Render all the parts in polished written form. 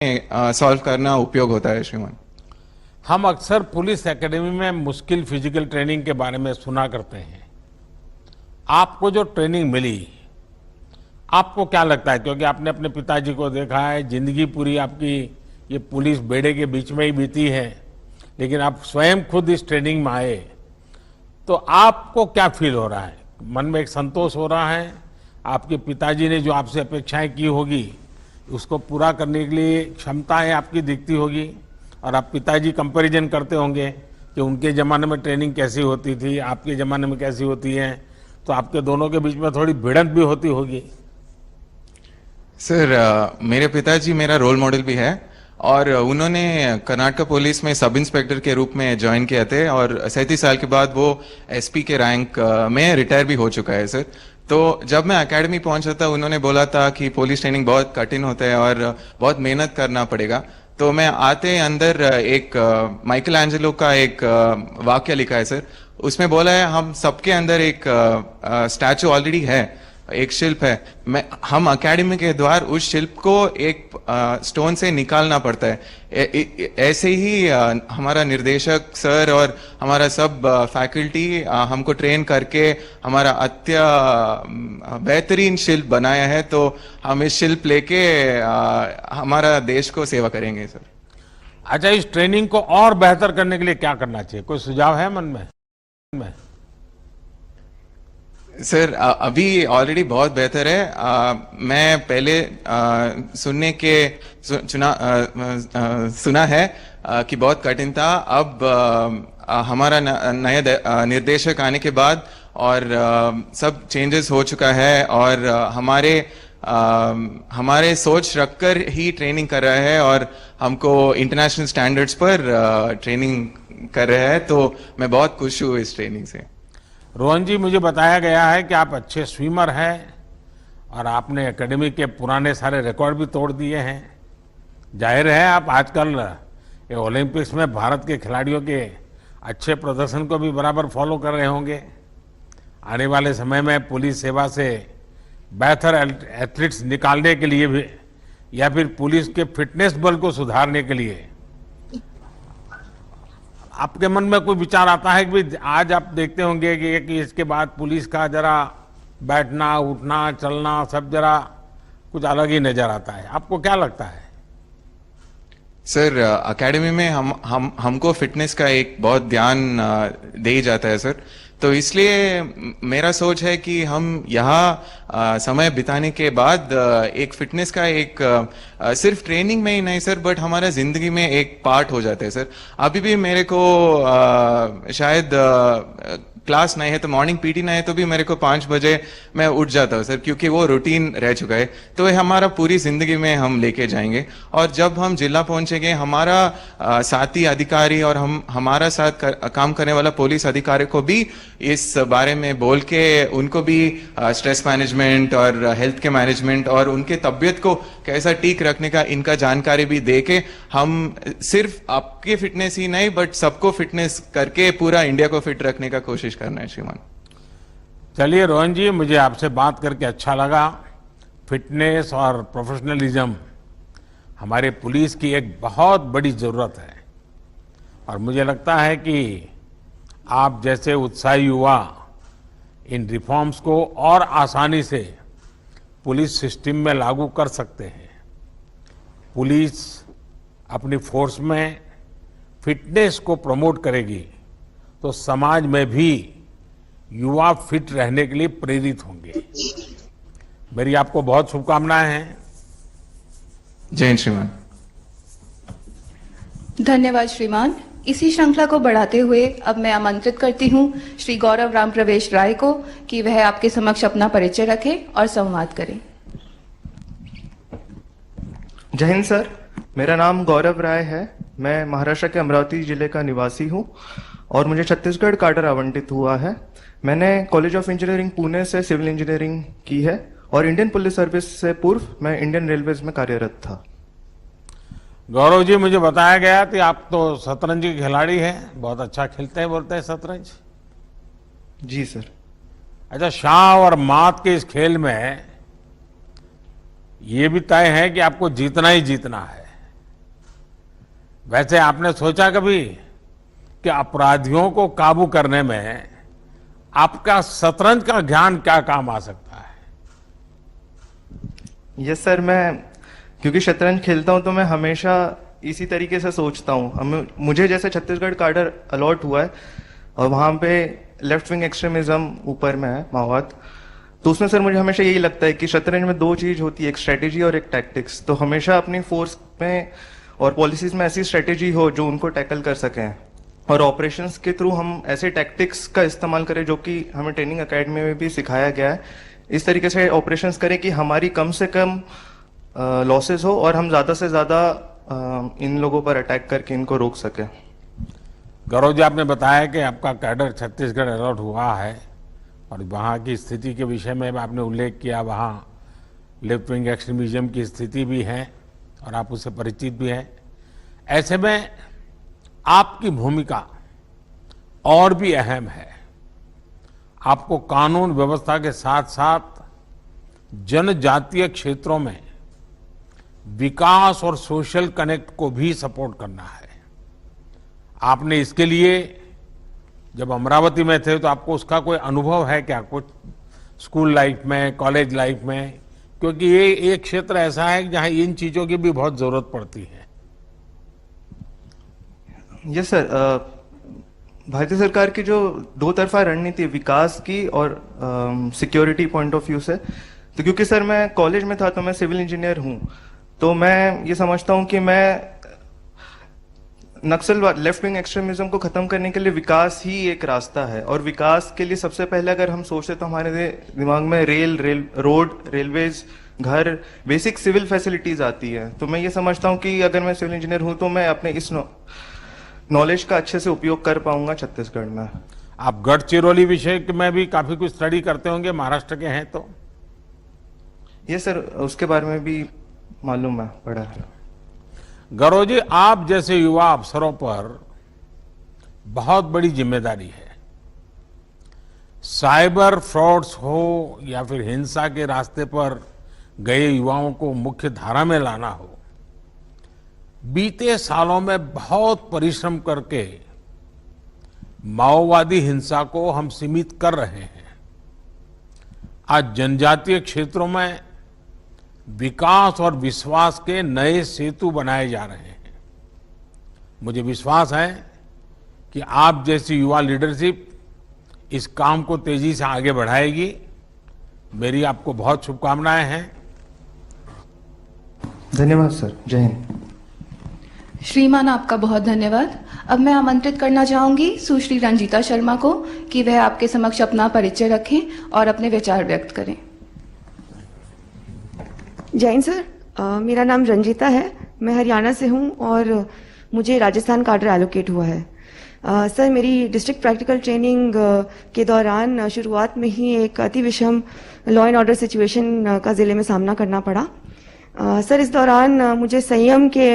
Solve करना उपयोग होता है श्रीमान। हम अक्सर पुलिस एकेडमी में मुश्किल फिजिकल ट्रेनिंग के बारे में सुना करते हैं। आपको जो ट्रेनिंग मिली, आपको क्या लगता है? क्योंकि आपने अपने पिताजी को देखा है, जिंदगी पूरी आपकी ये पुलिस बेड़े के बीच में ही बीती है, लेकिन आप स्वयं खुद इस ट्रेनिंग में आए, तो आपको क्या फील हो रहा है? मन में एक संतोष हो रहा है? आपके पिताजी ने जो आपसे अपेक्षाएं की होगी, उसको पूरा करने के लिए क्षमताएं आपकी दिखती होगी, और आप पिताजी कंपैरिजन करते होंगे कि उनके ज़माने में ट्रेनिंग कैसी होती थी, आपके ज़माने में कैसी होती है, तो आपके दोनों के बीच में थोड़ी भिड़ंत भी होती होगी। सर, मेरे पिताजी मेरा रोल मॉडल भी है, और उन्होंने कर्नाटक पुलिस में सब इंस्पेक्टर के रूप में ज्वाइन किया थे, और 37 साल के बाद वो एसपी के रैंक में रिटायर भी हो चुका है सर। तो जब मैं एकेडमी पहुंचा था, उन्होंने बोला था कि पुलिस ट्रेनिंग बहुत कठिन होता है और बहुत मेहनत करना पड़ेगा। तो मैं आते अंदर एक माइकल एंजेलो का एक वाक्य लिखा है सर। उसमें बोला है, हम सबके अंदर एक स्टैचू ऑलरेडी है, एक शिल्प है। हम एकेडमी के द्वार उस शिल्प को एक स्टोन से निकालना पड़ता है। ऐसे ही हमारा निर्देशक सर और हमारा सब फैकल्टी हमको ट्रेन करके हमारा बेहतरीन शिल्प बनाया है। तो हम इस शिल्प लेके हमारा देश को सेवा करेंगे सर। अच्छा, इस ट्रेनिंग को और बेहतर करने के लिए क्या करना चाहिए? कोई सुझाव है मन में? सर, अभी ऑलरेडी बहुत बेहतर है। मैं पहले सुना है कि बहुत कठिन था। अब हमारा नया निर्देशक आने के बाद और सब चेंजेस हो चुका है, और हमारे सोच रखकर ही ट्रेनिंग कर रहा है, और हमको इंटरनेशनल स्टैंडर्ड्स पर ट्रेनिंग कर रहा है। तो मैं बहुत खुश हूँ इस ट्रेनिंग से। रोहन जी, मुझे बताया गया है कि आप अच्छे स्विमर हैं, और आपने एकेडमी के पुराने सारे रिकॉर्ड भी तोड़ दिए हैं। जाहिर है आप आजकल ये ओलंपिक्स में भारत के खिलाड़ियों के अच्छे प्रदर्शन को भी बराबर फॉलो कर रहे होंगे। आने वाले समय में पुलिस सेवा से बेहतर एथलीट्स निकालने के लिए भी, या फिर पुलिस के फिटनेस बल को सुधारने के लिए आपके मन में कोई विचार आता है कि आज आप देखते होंगे कि इसके बाद पुलिस का जरा बैठना, उठना, चलना सब जरा कुछ अलग ही नजर आता है। आपको क्या लगता है? सर, एकेडमी में हमको फिटनेस का एक बहुत ध्यान दे जाता है सर। तो इसलिए मेरा सोच है कि हम यहाँ समय बिताने के बाद एक फिटनेस का एक सिर्फ ट्रेनिंग में ही नहीं सर, बट हमारा जिंदगी में एक पार्ट हो जाता है सर। अभी भी मेरे को शायद क्लास नहीं है तो, मॉर्निंग पीटी नहीं है तो भी मेरे को 5 बजे मैं उठ जाता हूँ सर, क्योंकि वो रूटीन रह चुका है। तो ये हमारा पूरी जिंदगी में हम लेके जाएंगे, और जब हम जिला पहुंचेंगे, हमारा साथी अधिकारी और हमारा साथ काम करने वाला पुलिस अधिकारी को भी इस बारे में बोल के उनको भी स्ट्रेस मैनेजमेंट और हेल्थ के मैनेजमेंट और उनके तबीयत को कैसा ठीक रखने का इनका जानकारी भी दे के, हम सिर्फ आपके फिटनेस ही नहीं बट सबको फिटनेस करके पूरा इंडिया को फिट रखने का कोशिश करना है श्रीमान। चलिए रोहन जी, मुझे आपसे बात करके अच्छा लगा। फिटनेस और प्रोफेशनलिज्म हमारे पुलिस की एक बहुत बड़ी जरूरत है, और मुझे लगता है कि आप जैसे उत्साही युवा इन रिफॉर्म्स को और आसानी से पुलिस सिस्टम में लागू कर सकते हैं। पुलिस अपनी फोर्स में फिटनेस को प्रमोट करेगी तो समाज में भी युवा फिट रहने के लिए प्रेरित होंगे। मेरी आपको बहुत शुभकामनाएं हैं। जय हिंद श्रीमान। धन्यवाद श्रीमान। इसी श्रृंखला को बढ़ाते हुए अब मैं आमंत्रित करती हूं श्री गौरव राम प्रवेश राय को कि वह आपके समक्ष अपना परिचय रखें और संवाद करें। जय हिंद सर, मेरा नाम गौरव राय है। मैं महाराष्ट्र के अमरावती जिले का निवासी हूं और मुझे छत्तीसगढ़ काडर आवंटित हुआ है। मैंने कॉलेज ऑफ इंजीनियरिंग पुणे से सिविल इंजीनियरिंग की है, और इंडियन पुलिस सर्विस से पूर्व मैं इंडियन रेलवेज में कार्यरत था। गौरव जी, मुझे बताया गया कि आप तो शतरंज के खिलाड़ी हैं, बहुत अच्छा खेलते हैं, बोलते हैं शतरंज। जी सर। अच्छा, शाह और मात के इस खेल में ये भी तय है कि आपको जीतना ही जीतना है। वैसे आपने सोचा कभी कि अपराधियों को काबू करने में आपका शतरंज का ज्ञान क्या काम आ सकता है? यस सर, मैं क्योंकि शतरंज खेलता हूं तो मैं हमेशा इसी तरीके से सोचता हूं। मुझे जैसे छत्तीसगढ़ काडर अलॉट हुआ है और वहां पे लेफ्ट विंग एक्सट्रीमिज्म ऊपर में है, माओवाद, तो उसमें सर मुझे हमेशा यही लगता है कि शतरंज में दो चीज होती है, एक स्ट्रेटेजी और एक टैक्टिक्स। तो हमेशा अपनी फोर्स में और पॉलिसीज में ऐसी स्ट्रेटेजी हो जो उनको टैकल कर सकें, और ऑपरेशंस के थ्रू हम ऐसे टैक्टिक्स का इस्तेमाल करें जो कि हमें ट्रेनिंग एकेडमी में भी सिखाया गया है। इस तरीके से ऑपरेशंस करें कि हमारी कम से कम लॉसेस हो और हम ज्यादा से ज्यादा इन लोगों पर अटैक करके इनको रोक सकें। गौरव जी, आपने बताया कि आपका कैडर छत्तीसगढ़ अलॉट हुआ है और वहाँ की स्थिति के विषय में आपने उल्लेख किया, वहाँ लेफ्ट विंग एक्सट्रीमिज्म की स्थिति भी है और आप उससे परिचित भी हैं। ऐसे में आपकी भूमिका और भी अहम है। आपको कानून व्यवस्था के साथ साथ जनजातीय क्षेत्रों में विकास और सोशल कनेक्ट को भी सपोर्ट करना है। आपने इसके लिए जब अमरावती में थे तो आपको उसका कोई अनुभव है क्या, कुछ स्कूल लाइफ में, कॉलेज लाइफ में? क्योंकि ये एक क्षेत्र ऐसा है जहां इन चीजों की भी बहुत जरूरत पड़ती है। यस सर, भारतीय सरकार की जो दो तरफा रणनीति है विकास की और सिक्योरिटी पॉइंट ऑफ व्यू से, तो क्योंकि सर मैं कॉलेज में था तो मैं सिविल इंजीनियर हूं, तो मैं ये समझता हूं कि मैं नक्सलवाद, लेफ्ट विंग एक्सट्रीमिज्म को खत्म करने के लिए विकास ही एक रास्ता है। और विकास के लिए सबसे पहले अगर हम सोचते तो हमारे दिमाग में रोड, रेलवेज, घर, बेसिक सिविल फैसिलिटीज आती है। तो मैं ये समझता हूं कि अगर मैं सिविल इंजीनियर हूं तो मैं अपने इस नॉलेज का अच्छे से उपयोग कर पाऊंगा छत्तीसगढ़ में। आप गढ़चिरौली विषय में भी काफी कुछ स्टडी करते होंगे, महाराष्ट्र के हैं तो? ये सर, उसके बारे में भी मालूम है, पढ़ा है। गौरव जी, आप जैसे युवा अफसरों पर बहुत बड़ी जिम्मेदारी है। साइबर फ्रॉड्स हो या फिर हिंसा के रास्ते पर गए युवाओं को मुख्य धारा में लाना हो, बीते सालों में बहुत परिश्रम करके माओवादी हिंसा को हम सीमित कर रहे हैं। आज जनजातीय क्षेत्रों में विकास और विश्वास के नए सेतु बनाए जा रहे हैं। मुझे विश्वास है कि आप जैसी युवा लीडरशिप इस काम को तेजी से आगे बढ़ाएगी। मेरी आपको बहुत शुभकामनाएं हैं। धन्यवाद सर, जय हिंद। श्रीमान, आपका बहुत धन्यवाद। अब मैं आमंत्रित करना चाहूंगी सुश्री रंजीता शर्मा को कि वह आपके समक्ष अपना परिचय रखें और अपने विचार व्यक्त करें। जय हिंद सर, मेरा नाम रंजीता है। मैं हरियाणा से हूं और मुझे राजस्थान काडर एलोकेट हुआ है। सर, मेरी डिस्ट्रिक्ट प्रैक्टिकल ट्रेनिंग के दौरान शुरुआत में ही एक अति विषम लॉ एंड ऑर्डर सिचुएशन का जिले में सामना करना पड़ा। सर, इस दौरान मुझे संयम के,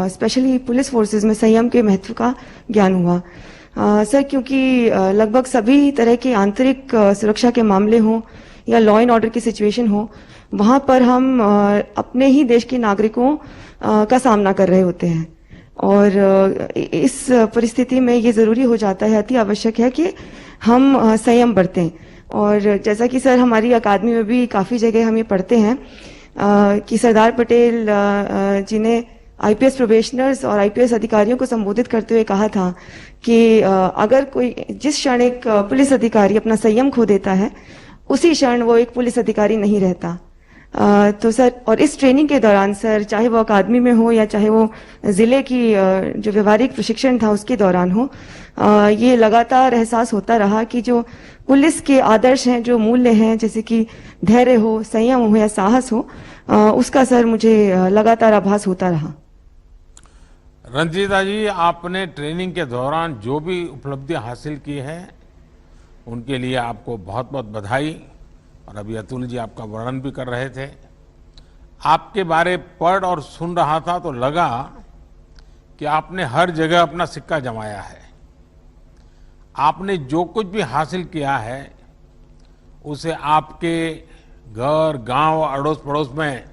स्पेशली पुलिस फोर्सेस में संयम के महत्व का ज्ञान हुआ। सर, क्योंकि लगभग सभी तरह के आंतरिक सुरक्षा के मामले हों या लॉ एंड ऑर्डर की सिचुएशन हो, वहां पर हम अपने ही देश के नागरिकों का सामना कर रहे होते हैं और इस परिस्थिति में ये जरूरी हो जाता है, अति आवश्यक है कि हम संयम बरतें। और जैसा कि सर हमारी अकादमी में भी काफी जगह हम ये पढ़ते हैं कि सरदार पटेल जी ने आईपीएस प्रोबेशनर्स और आईपीएस अधिकारियों को संबोधित करते हुए कहा था कि अगर कोई, जिस क्षण एक पुलिस अधिकारी अपना संयम खो देता है, उसी क्षण वो एक पुलिस अधिकारी नहीं रहता। तो सर, और इस ट्रेनिंग के दौरान सर, चाहे वो अकादमी में हो या चाहे वो जिले की जो व्यवहारिक प्रशिक्षण था उसके दौरान हो, ये लगातार एहसास होता रहा कि जो पुलिस के आदर्श हैं, जो मूल्य हैं, जैसे कि धैर्य हो, संयम हो या साहस हो, उसका सर मुझे लगातार आभास होता रहा। रंजीता जी, आपने ट्रेनिंग के दौरान जो भी उपलब्धियां हासिल की हैं उनके लिए आपको बहुत बहुत बधाई। और अभी अतुल जी आपका वर्णन भी कर रहे थे। आपके बारे पढ़ और सुन रहा था तो लगा कि आपने हर जगह अपना सिक्का जमाया है। आपने जो कुछ भी हासिल किया है उसे आपके घर, गांव, अड़ोस पड़ोस में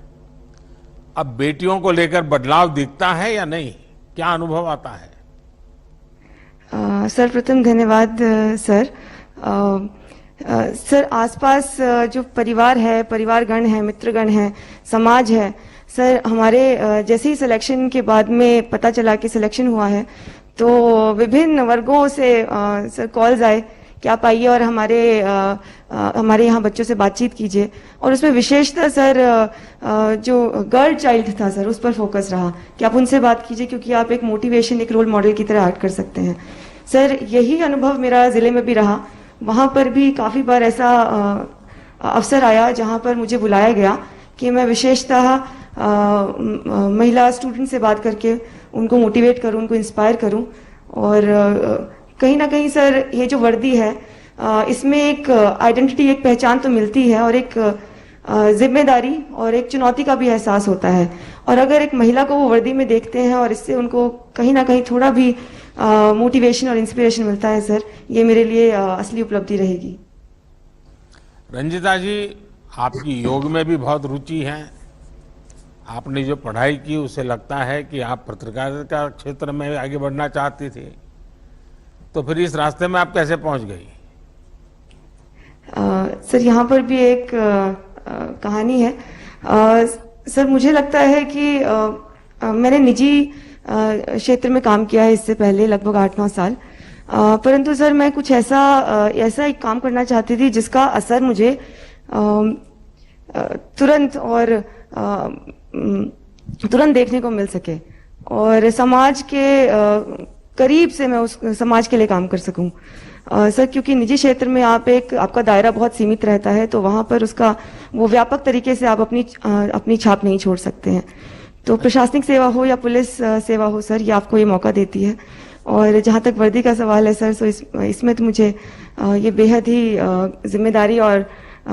अब बेटियों को लेकर बदलाव दिखता है या नहीं? क्या अनुभव आता है? सर्वप्रथम धन्यवाद सर। सर आसपास जो परिवार है, परिवारगण है, मित्रगण है, समाज है, सर हमारे जैसे ही सिलेक्शन के बाद में पता चला कि सिलेक्शन हुआ है तो विभिन्न वर्गों से सर कॉल्स आए कि आप आइए और हमारे यहाँ बच्चों से बातचीत कीजिए। और उसमें विशेषतः सर जो गर्ल चाइल्ड था सर उस पर फोकस रहा कि आप उनसे बात कीजिए क्योंकि आप एक मोटिवेशन, एक रोल मॉडल की तरह एक्ट कर सकते हैं। सर यही अनुभव मेरा जिले में भी रहा। वहाँ पर भी काफ़ी बार ऐसा अवसर आया जहाँ पर मुझे बुलाया गया कि मैं विशेषतः महिला स्टूडेंट से बात करके उनको मोटिवेट करूं, उनको इंस्पायर करूं। और कहीं ना कहीं सर ये जो वर्दी है इसमें एक आइडेंटिटी, एक पहचान तो मिलती है और एक जिम्मेदारी और एक चुनौती का भी एहसास होता है। और अगर एक महिला को वो वर्दी में देखते हैं और इससे उनको कहीं ना कहीं थोड़ा भी मोटिवेशन और इंस्पिरेशन मिलता है सर, ये मेरे लिए असली उपलब्धि रहेगी। रंजिता जी, आपकी योग में भी बहुत रुचि है। आपने जो पढ़ाई की उससे लगता है कि आप पत्रकारिता क्षेत्र में आगे बढ़ना चाहती थी, तो फिर इस रास्ते में आप कैसे पहुंच गई? सर यहाँ पर भी एक कहानी है। सर मुझे लगता है कि मैंने निजी क्षेत्र में काम किया है इससे पहले लगभग 8-9 साल। परंतु सर मैं कुछ ऐसा एक काम करना चाहती थी जिसका असर मुझे तुरंत देखने को मिल सके और समाज के करीब से मैं उस समाज के लिए काम कर सकूं। सर क्योंकि निजी क्षेत्र में आपका दायरा बहुत सीमित रहता है तो वहां पर उसका वो व्यापक तरीके से आप अपनी छाप नहीं छोड़ सकते हैं। तो प्रशासनिक सेवा हो या पुलिस सेवा हो सर, ये आपको ये मौका देती है। और जहाँ तक वर्दी का सवाल है सर, तो इसमें तो मुझे ये बेहद ही जिम्मेदारी और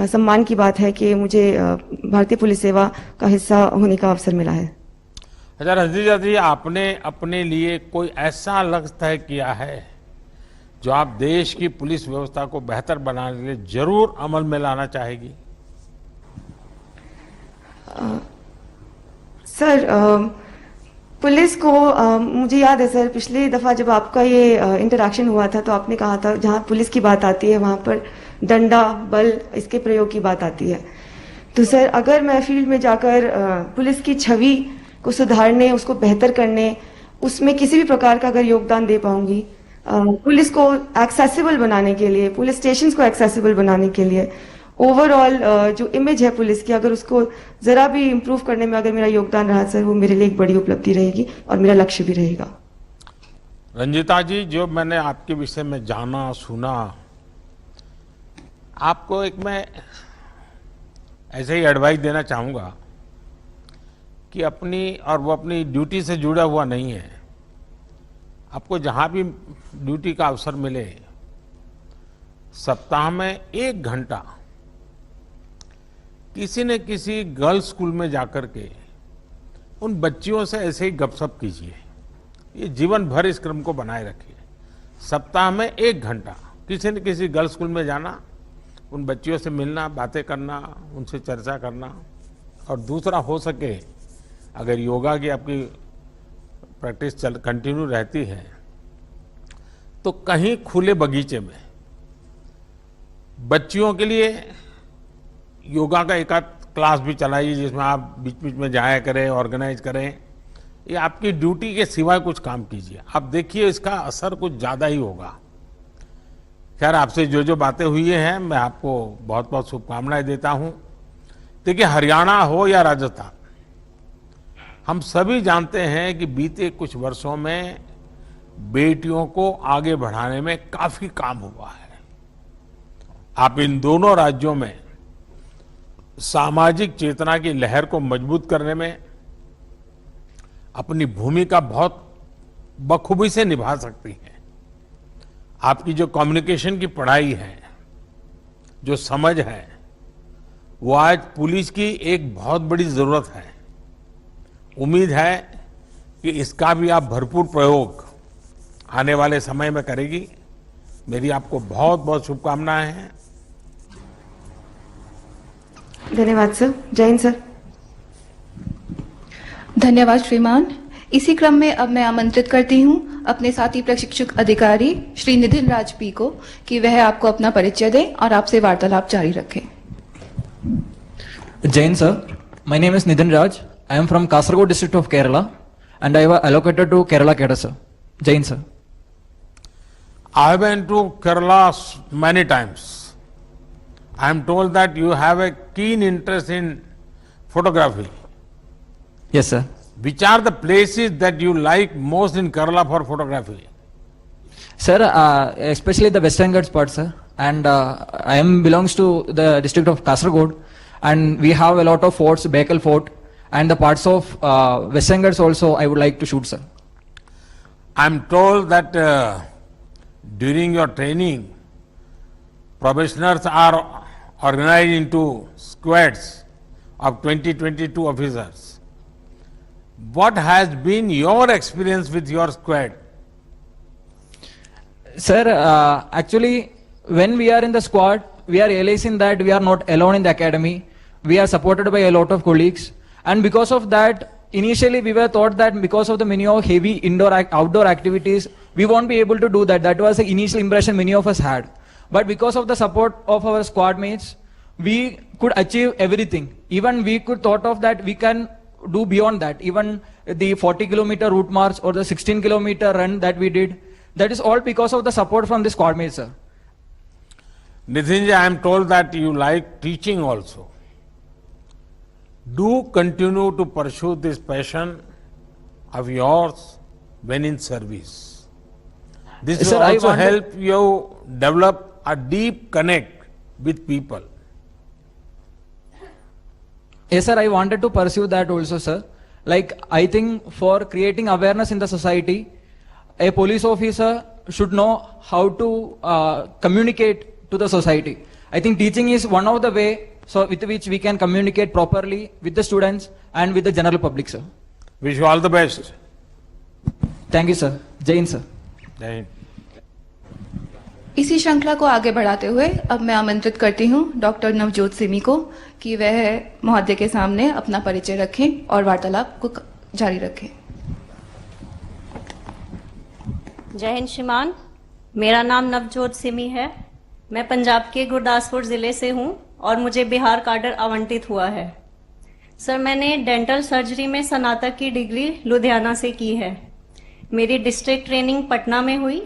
सम्मान की बात है कि मुझे भारतीय पुलिस सेवा का हिस्सा होने का अवसर मिला है। अच्छा रंजिता जी, आपने अपने लिए कोई ऐसा लक्ष्य तय किया है जो आप देश की पुलिस व्यवस्था को बेहतर बनाने के लिए जरूर अमल में लाना चाहेगी? सर पुलिस को मुझे याद है सर, पिछली दफा जब आपका ये इंटरेक्शन हुआ था तो आपने कहा था जहां पुलिस की बात आती है वहां पर डंडा, बल, इसके प्रयोग की बात आती है। तो सर अगर मैं फील्ड में जाकर पुलिस की छवि को सुधारने, उसको बेहतर करने, उसमें किसी भी प्रकार का अगर योगदान दे पाऊंगी, पुलिस को एक्सेसिबल बनाने के लिए, पुलिस स्टेशंस को एक्सेसिबल बनाने के लिए, ओवरऑल जो इमेज है पुलिस की, अगर उसको जरा भी इम्प्रूव करने में अगर मेरा योगदान रहा सर, वो मेरे लिए एक बड़ी उपलब्धि रहेगी और मेरा लक्ष्य भी रहेगा। रंजिता जी, जो मैंने आपके विषय में जाना सुना, आपको एक मैं ऐसे ही एडवाइस देना चाहूंगा कि वो अपनी ड्यूटी से जुड़ा हुआ नहीं है। आपको जहां भी ड्यूटी का अवसर मिले, सप्ताह में 1 घंटा किसी न किसी गर्ल्स स्कूल में जाकर के उन बच्चियों से ऐसे ही गपशप कीजिए। ये जीवन भर इस क्रम को बनाए रखिए। सप्ताह में 1 घंटा किसी न किसी गर्ल्स स्कूल में जाना, उन बच्चियों से मिलना, बातें करना, उनसे चर्चा करना। और दूसरा, हो सके अगर योगा की आपकी प्रैक्टिस कंटिन्यू रहती है तो कहीं खुले बगीचे में बच्चियों के लिए योगा का एक आध क्लास भी चलाइए जिसमें आप बीच बीच में जाया करें, ऑर्गेनाइज करें। ये आपकी ड्यूटी के सिवाय कुछ काम कीजिए, आप देखिए इसका असर कुछ ज़्यादा ही होगा। खैर, आपसे जो जो बातें हुई हैं मैं आपको बहुत बहुत शुभकामनाएं देता हूं। देखिए, हरियाणा हो या राजस्थान, हम सभी जानते हैं कि बीते कुछ वर्षों में बेटियों को आगे बढ़ाने में काफी काम हुआ है। आप इन दोनों राज्यों में सामाजिक चेतना की लहर को मजबूत करने में अपनी भूमिका बहुत बखूबी से निभा सकती हैं। आपकी जो कम्युनिकेशन की पढ़ाई है, जो समझ है, वो आज पुलिस की एक बहुत बड़ी जरूरत है। उम्मीद है कि इसका भी आप भरपूर प्रयोग आने वाले समय में करेगी। मेरी आपको बहुत बहुत शुभकामनाएं हैं। धन्यवाद सर। जय हिंद सर। धन्यवाद श्रीमान। इसी क्रम में अब मैं आमंत्रित करती हूं अपने साथी प्रशिक्षक अधिकारी श्री निधिन राज पी को कि वह आपको अपना परिचय दें और आपसे वार्तालाप जारी रखें। Jain sir, my name is Nidhin Raj. I am from Kasaragod district of Kerala and I was allocated to Kerala cadre sir. Jain sir. I have been to Kerala many times. I am told that you have a keen interest in photography. Yes sir. Which are the places that you like most in Kerala for photography? Sir, especially the Western Ghats part sir, and I am belongs to the district of Kasaragod and we have a lot of forts, Bekal Fort and the parts of Western Ghats also I would like to shoot sir. I am told that during your training, probationers are organized into squads of 20-22 officers. What has been your experience with your squad? Sir, actually when we are in the squad, we are realizing that we are not alone in the academy. We are supported by a lot of colleagues and because of that, initially we were thought that because of the many of heavy outdoor activities, we won't be able to do that. That was the initial impression many of us had. But because of the support of our squad mates, we could achieve everything. Even we could thought of that we can do beyond that. Even the 40-kilometer route march or the 16-kilometer run that we did, that is all because of the support from the squad mates, sir. Nithinji, I am told that you like teaching also. Do continue to pursue this passion of yours when in service. This will Sir, I also wanted- help you develop a deep connect with people. Yes, sir, I wanted to pursue that also, sir. Like, I think for creating awareness in the society, a police officer should know how to communicate to the society. I think teaching is one of the way so with which we can communicate properly with the students and with the general public, sir. Wish you all the best. Thank you, sir. Jain, sir. Jai Hind. इसी श्रृंखला को आगे बढ़ाते हुए अब मैं आमंत्रित करती हूं डॉक्टर नवजोत सिमी को कि वह महोदय के सामने अपना परिचय रखें और वार्तालाप को जारी रखें। जय हिंद श्रीमान, मेरा नाम नवजोत सिमी है। मैं पंजाब के गुरदासपुर जिले से हूं और मुझे बिहार काडर आवंटित हुआ है। सर, मैंने डेंटल सर्जरी में स्नातक की डिग्री लुधियाना से की है। मेरी डिस्ट्रिक्ट ट्रेनिंग पटना में हुई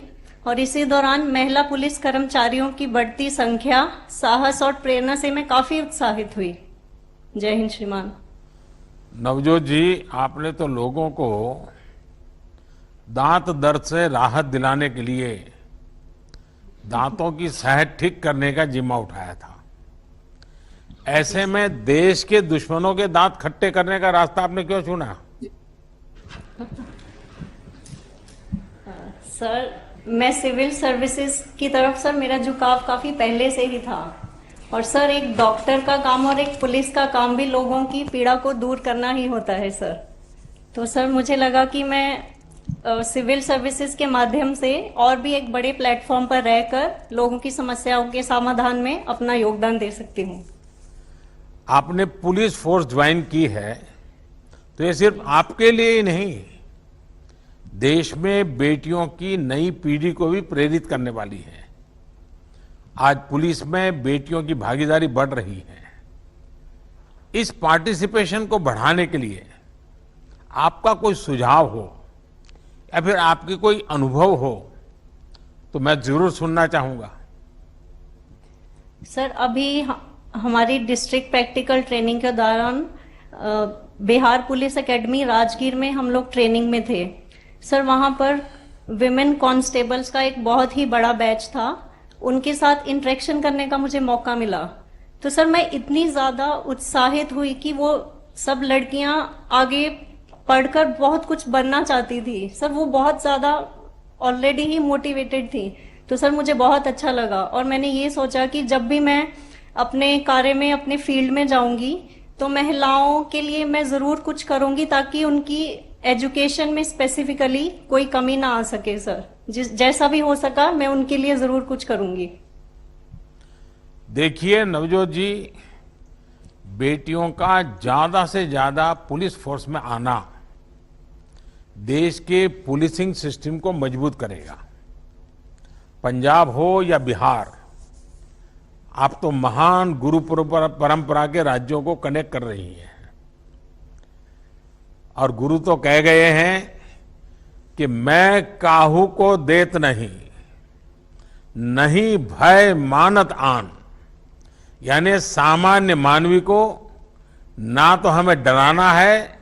और इसी दौरान महिला पुलिस कर्मचारियों की बढ़ती संख्या, साहस और प्रेरणा से मैं काफी उत्साहित हुई। जय हिंद श्रीमान। नवजोत जी, आपने तो लोगों को दांत दर्द से राहत दिलाने के लिए दांतों की सेहत ठीक करने का जिम्मा उठाया था। ऐसे में देश के दुश्मनों के दांत खट्टे करने का रास्ता आपने क्यों चुना? सर, मैं सिविल सर्विसेज की तरफ सर मेरा झुकाव काफी पहले से ही था और सर एक डॉक्टर का काम और एक पुलिस का काम भी लोगों की पीड़ा को दूर करना ही होता है सर। तो सर मुझे लगा कि मैं सिविल सर्विसेज के माध्यम से और भी एक बड़े प्लेटफॉर्म पर रहकर लोगों की समस्याओं के समाधान में अपना योगदान दे सकती हूँ। आपने पुलिस फोर्स ज्वाइन की है तो ये सिर्फ आपके लिए ही नहीं, देश में बेटियों की नई पीढ़ी को भी प्रेरित करने वाली है। आज पुलिस में बेटियों की भागीदारी बढ़ रही है। इस पार्टिसिपेशन को बढ़ाने के लिए आपका कोई सुझाव हो या फिर आपके कोई अनुभव हो तो मैं जरूर सुनना चाहूंगा। सर, अभी हमारी डिस्ट्रिक्ट प्रैक्टिकल ट्रेनिंग के दौरान बिहार पुलिस एकेडमी राजगीर में हम लोग ट्रेनिंग में थे। सर, वहां पर विमेन कांस्टेबल्स का एक बहुत ही बड़ा बैच था। उनके साथ इंटरेक्शन करने का मुझे मौका मिला तो सर मैं इतनी ज्यादा उत्साहित हुई कि वो सब लड़कियां आगे पढ़कर बहुत कुछ बनना चाहती थी। सर, वो बहुत ज्यादा ऑलरेडी ही मोटिवेटेड थी। तो सर मुझे बहुत अच्छा लगा और मैंने ये सोचा कि जब भी मैं अपने कार्य में अपने फील्ड में जाऊंगी तो महिलाओं के लिए मैं जरूर कुछ करूंगी ताकि उनकी एजुकेशन में स्पेसिफिकली कोई कमी ना आ सके। सर, जैसा भी हो सका मैं उनके लिए जरूर कुछ करूंगी। देखिए नवजोत जी, बेटियों का ज्यादा से ज्यादा पुलिस फोर्स में आना देश के पुलिसिंग सिस्टम को मजबूत करेगा। पंजाब हो या बिहार, आप तो महान गुरु परंपरा के राज्यों को कनेक्ट कर रही हैं। और गुरु तो कह गए हैं कि मैं काहू को देत नहीं, नहीं भय मानत आन। यानी सामान्य मानवी को ना तो हमें डराना है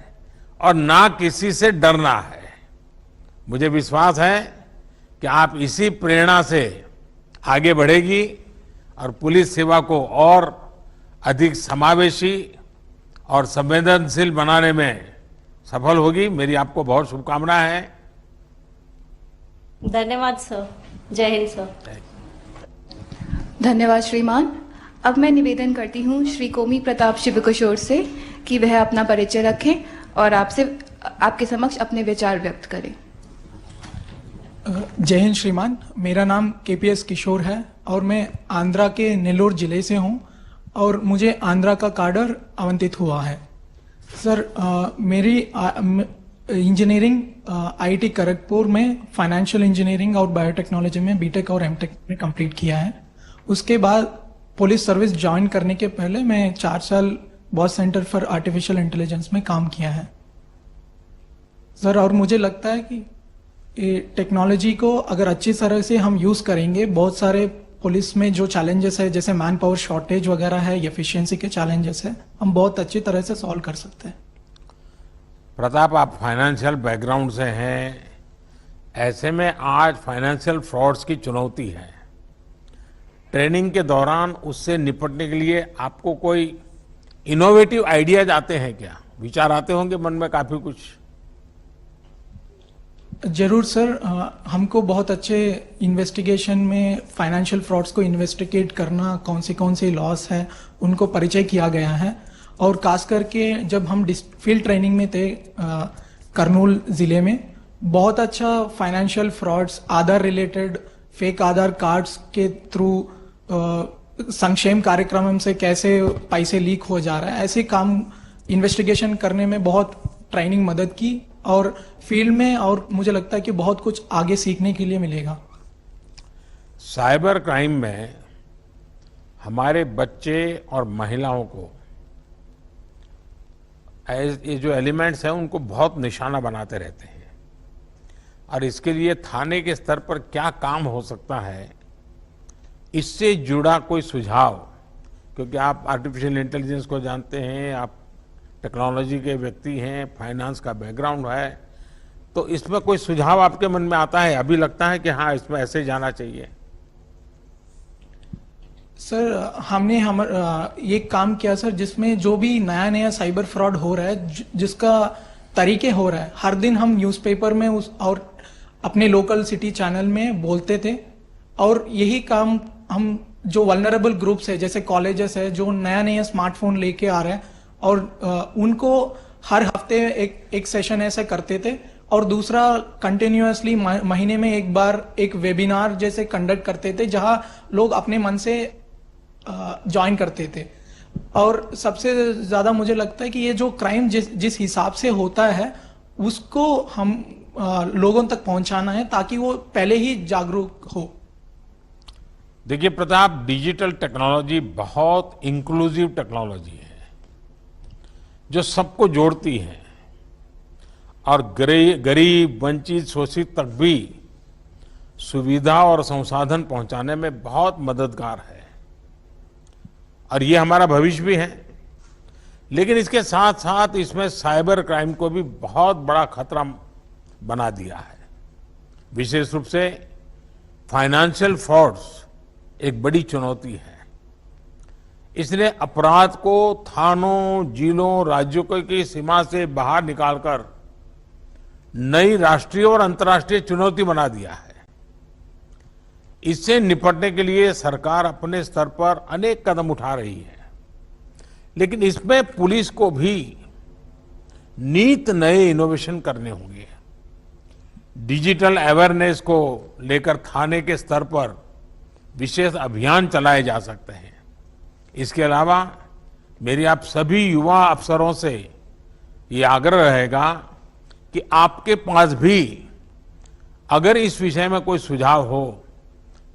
और ना किसी से डरना है। मुझे विश्वास है कि आप इसी प्रेरणा से आगे बढ़ेगी और पुलिस सेवा को और अधिक समावेशी और संवेदनशील बनाने में सफल होगी। मेरी आपको बहुत शुभकामनाएं हैं। धन्यवाद सर। जय हिंद सर। धन्यवाद श्रीमान। अब मैं निवेदन करती हूँ श्री कोमी प्रताप शिवकिशोर से कि वह अपना परिचय रखें और आपके समक्ष अपने विचार व्यक्त करें। जय हिंद श्रीमान, मेरा नाम केपीएस किशोर है और मैं आंध्रा के नेल्लोर जिले से हूं और मुझे आंध्रा का काडर आवंटित हुआ है। सर, मेरी इंजीनियरिंग आईआईटी खड़गपुर में फाइनेंशियल इंजीनियरिंग और बायोटेक्नोलॉजी में बीटेक और एमटेक में कंप्लीट किया है। उसके बाद पुलिस सर्विस ज्वाइन करने के पहले मैं 4 साल boss centre for artificial intelligence में काम किया है सर। और मुझे लगता है कि टेक्नोलॉजी को अगर अच्छी तरह से हम यूज करेंगे, बहुत सारे पुलिस में जो चैलेंजेस है जैसे मैन पावर शॉर्टेज वगैरह है, एफिशिएंसी के चैलेंजेस है, हम बहुत अच्छी तरह से सॉल्व कर सकते हैं। प्रताप, आप फाइनेंशियल बैकग्राउंड से हैं, ऐसे में आज फाइनेंशियल फ्रॉड्स की चुनौती है। ट्रेनिंग के दौरान उससे निपटने के लिए आपको कोई इनोवेटिव आइडियाज आते हैं क्या? विचार आते होंगे मन में काफी कुछ। जरूर सर, हमको बहुत अच्छे इन्वेस्टिगेशन में फाइनेंशियल फ्रॉड्स को इन्वेस्टिगेट करना, कौन सी लॉस है उनको परिचय किया गया है। और खास करके जब हम फील्ड ट्रेनिंग में थे करनूल जिले में, बहुत अच्छा फाइनेंशियल फ्रॉड्स, आधार रिलेटेड फेक आधार कार्ड्स के थ्रू संक्षेम कार्यक्रम से कैसे पैसे लीक हो जा रहा है, ऐसे काम इन्वेस्टिगेशन करने में बहुत ट्रेनिंग मदद की और फील्ड में, और मुझे लगता है कि बहुत कुछ आगे सीखने के लिए मिलेगा। साइबर क्राइम में हमारे बच्चे और महिलाओं को ये जो एलिमेंट्स हैं उनको बहुत निशाना बनाते रहते हैं। और इसके लिए थाने के स्तर पर क्या काम हो सकता है, इससे जुड़ा कोई सुझाव, क्योंकि आप आर्टिफिशियल इंटेलिजेंस को जानते हैं, आप टेक्नोलॉजी के व्यक्ति हैं, फाइनेंस का बैकग्राउंड है, तो इसमें कोई सुझाव आपके मन में आता है? अभी लगता है कि हाँ, इसमें ऐसे जाना चाहिए। सर, हमने ये काम किया सर, जिसमें जो भी नया साइबर फ्रॉड हो रहा है, जिसका तरीके हो रहा है, हर दिन हम न्यूज़पेपर में और अपने लोकल सिटी चैनल में बोलते थे। और यही काम हम जो वल्नरेबल ग्रुप्स है, जैसे कॉलेजेस है, जो नया स्मार्टफोन लेके आ रहे हैं, और उनको हर हफ्ते एक सेशन ऐसे करते थे। और दूसरा, कंटिन्यूअसली महीने में एक बार एक वेबिनार जैसे कंडक्ट करते थे, जहां लोग अपने मन से ज्वाइन करते थे। और सबसे ज्यादा मुझे लगता है कि ये जो क्राइम जिस हिसाब से होता है, उसको हम लोगों तक पहुंचाना है ताकि वो पहले ही जागरूक हो। देखिए प्रताप, डिजिटल टेक्नोलॉजी बहुत इंक्लूसिव टेक्नोलॉजी है जो सबको जोड़ती है और गरीब, वंचित, शोषित तक भी सुविधा और संसाधन पहुंचाने में बहुत मददगार है। और ये हमारा भविष्य भी है। लेकिन इसके साथ साथ इसमें साइबर क्राइम को भी बहुत बड़ा खतरा बना दिया है। विशेष रूप से फाइनेंशियल फ्रॉड्स एक बड़ी चुनौती है। इसलिए अपराध को थानों, जिलों, राज्यों की सीमा से बाहर निकालकर नई राष्ट्रीय और अंतर्राष्ट्रीय चुनौती बना दिया है। इससे निपटने के लिए सरकार अपने स्तर पर अनेक कदम उठा रही है, लेकिन इसमें पुलिस को भी नित नए इनोवेशन करने होंगे। डिजिटल अवेयरनेस को लेकर थाने के स्तर पर विशेष अभियान चलाए जा सकते हैं। इसके अलावा मेरी आप सभी युवा अफसरों से ये आग्रह रहेगा कि आपके पास भी अगर इस विषय में कोई सुझाव हो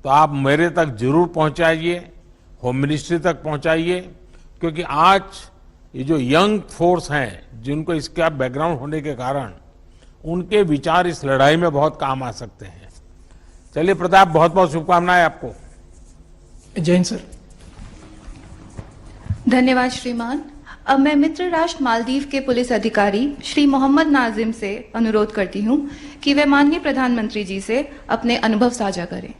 तो आप मेरे तक जरूर पहुंचाइए, होम मिनिस्ट्री तक पहुंचाइए, क्योंकि आज ये जो यंग फोर्स हैं जिनको इसका बैकग्राउंड होने के कारण उनके विचार इस लड़ाई में बहुत काम आ सकते हैं। चलिए प्रताप, बहुत बहुत शुभकामनाएं आपको। जय हिंद सर। धन्यवाद श्रीमान। अब मैं मित्र राष्ट्र मालदीव के पुलिस अधिकारी श्री मोहम्मद नाजिम से अनुरोध करती हूं कि वे माननीय प्रधानमंत्री जी से अपने अनुभव साझा करें।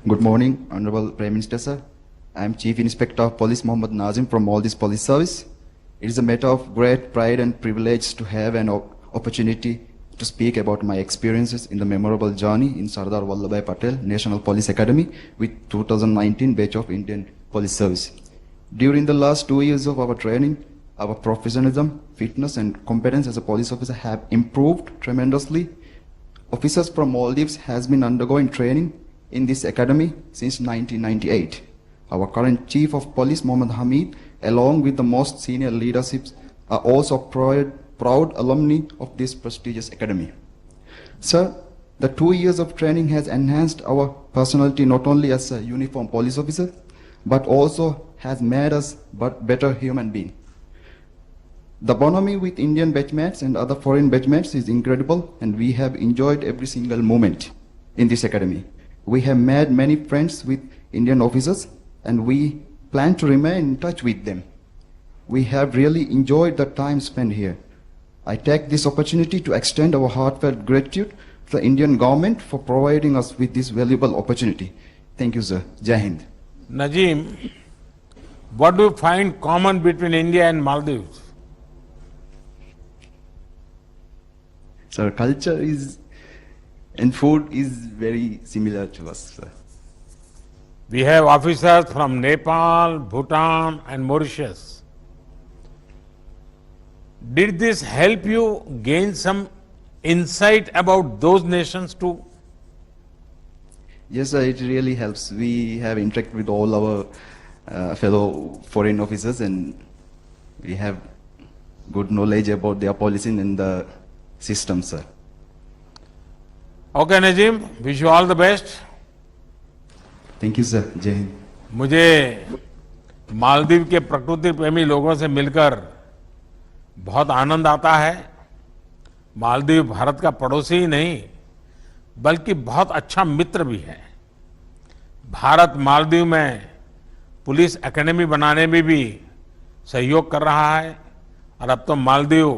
Good morning, Honorable Prime Minister, sir. I am Chief Inspector of Police Mohammad Nazim from Maldives Police Service. It is a matter of great pride and privilege to have an opportunity to speak about my experiences in the memorable journey in Sardar Vallabhbhai Patel National Police Academy with 2019 batch of Indian Police Service. During the last 2 years of our training, our professionalism, fitness and competence as a police officer have improved tremendously. Officers from Maldives has been undergoing training in this academy since 1998. Our current Chief of Police, Mohammad Hamid, along with the most senior leaderships, are also proud alumni of this prestigious academy. Sir, the 2 years of training has enhanced our personality not only as a uniformed police officer, but also has made us better human beings. The bonhomie with Indian batchmates and other foreign batchmates is incredible, and we have enjoyed every single moment in this academy. We have made many friends with Indian officers, and we plan to remain in touch with them. We have really enjoyed the time spent here. I take this opportunity to extend our heartfelt gratitude to the Indian government for providing us with this valuable opportunity. Thank you, sir. Jai Hind. Najim, what do you find common between India and Maldives? Sir, culture is and food is very similar to us, sir. We have officers from Nepal, Bhutan and Mauritius. Did this help you gain some insight about those nations too? Yes, sir, it really helps. We have interacted with all our fellow foreign officers, and we have good knowledge about their policy and the system, sir. Okay, Najim, wish you all the best. Thank you, sir. Jai Hind. मुझे मालदीव के प्रकृति प्रेमी लोगों से मिलकर बहुत आनंद आता है। मालदीव भारत का पड़ोसी ही नहीं बल्कि बहुत अच्छा मित्र भी है। भारत मालदीव में पुलिस एकेडमी बनाने में भी सहयोग कर रहा है और अब तो मालदीव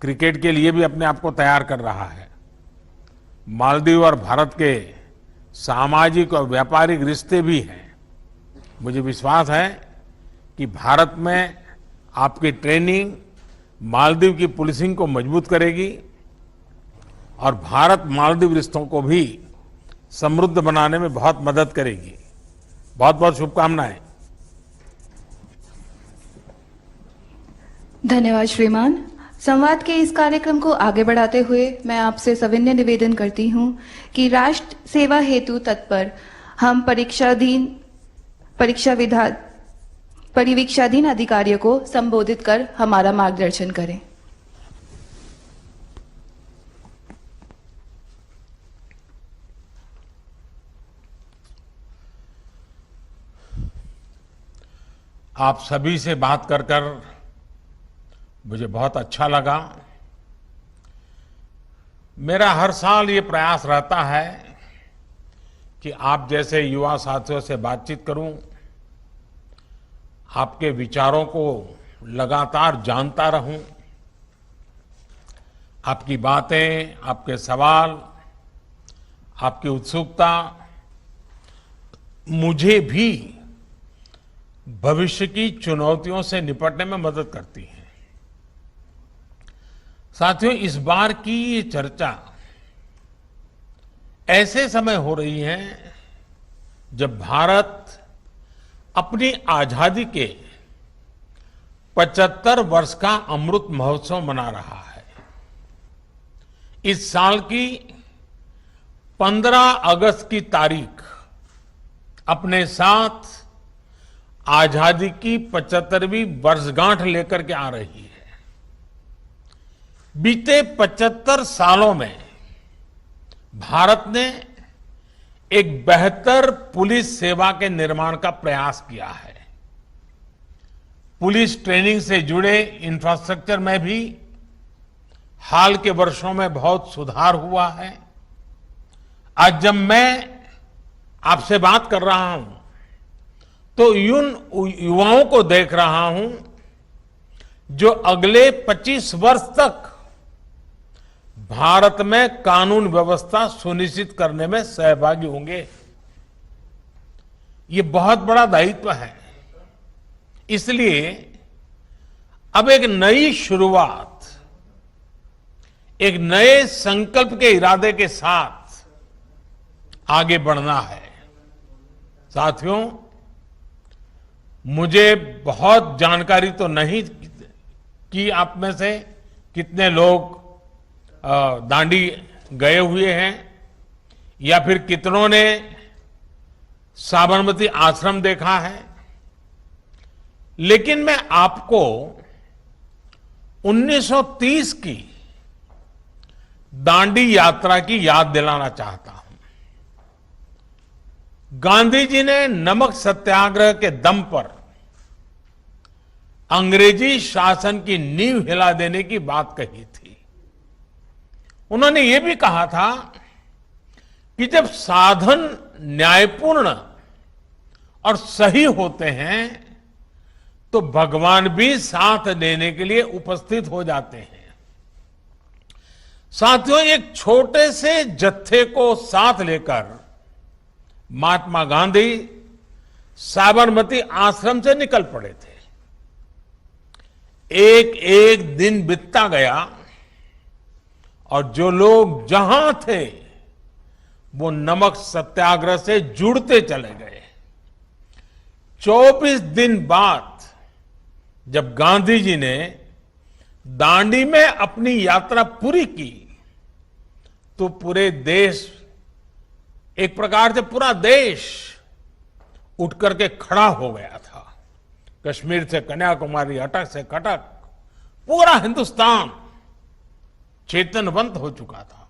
क्रिकेट के लिए भी अपने आप को तैयार कर रहा है। मालदीव और भारत के सामाजिक और व्यापारिक रिश्ते भी हैं। मुझे विश्वास है कि भारत में आपकी ट्रेनिंग मालदीव की पुलिसिंग को मजबूत करेगी और भारत मालदीव रिश्तों को भी समृद्ध बनाने में बहुत मदद करेगी। बहुत बहुत शुभकामनाएं। धन्यवाद श्रीमान। संवाद के इस कार्यक्रम को आगे बढ़ाते हुए मैं आपसे सविनय निवेदन करती हूं कि राष्ट्र सेवा हेतु तत्पर हम परिवीक्षाधीन अधिकारियों को संबोधित कर हमारा मार्गदर्शन करें। आप सभी से बात कर मुझे बहुत अच्छा लगा। मेरा हर साल ये प्रयास रहता है कि आप जैसे युवा साथियों से बातचीत करूं, आपके विचारों को लगातार जानता रहूं, आपकी बातें, आपके सवाल, आपकी उत्सुकता मुझे भी भविष्य की चुनौतियों से निपटने में मदद करती है। साथियों, इस बार की ये चर्चा ऐसे समय हो रही है जब भारत अपनी आजादी के 75 वर्ष का अमृत महोत्सव मना रहा है। इस साल की 15 अगस्त की तारीख अपने साथ आजादी की 75वीं वर्षगांठ लेकर के आ रही है। बीते 75 सालों में भारत ने एक बेहतर पुलिस सेवा के निर्माण का प्रयास किया है। पुलिस ट्रेनिंग से जुड़े इंफ्रास्ट्रक्चर में भी हाल के वर्षों में बहुत सुधार हुआ है। आज जब मैं आपसे बात कर रहा हूं तो उन युवाओं को देख रहा हूं जो अगले 25 वर्ष तक भारत में कानून व्यवस्था सुनिश्चित करने में सहभागी होंगे। ये बहुत बड़ा दायित्व है। इसलिए अब एक नई शुरुआत, एक नए संकल्प के इरादे के साथ आगे बढ़ना है। साथियों, मुझे बहुत जानकारी तो नहीं कि आप में से कितने लोग दांडी गए हुए हैं या फिर कितनों ने साबरमती आश्रम देखा है, लेकिन मैं आपको 1930 की दांडी यात्रा की याद दिलाना चाहता हूं। गांधी जी ने नमक सत्याग्रह के दम पर अंग्रेजी शासन की नींव हिला देने की बात कही थी। उन्होंने ये भी कहा था कि जब साधन न्यायपूर्ण और सही होते हैं तो भगवान भी साथ देने के लिए उपस्थित हो जाते हैं। साथियों, एक छोटे से जत्थे को साथ लेकर महात्मा गांधी साबरमती आश्रम से निकल पड़े थे। एक एक दिन बीतता गया और जो लोग जहां थे वो नमक सत्याग्रह से जुड़ते चले गए। 24 दिन बाद जब गांधी जी ने दांडी में अपनी यात्रा पूरी की तो पूरे देश, एक प्रकार से पूरा देश उठ करके खड़ा हो गया था। कश्मीर से कन्याकुमारी, अटक से कटक, पूरा हिंदुस्तान चेतनवंत हो चुका था।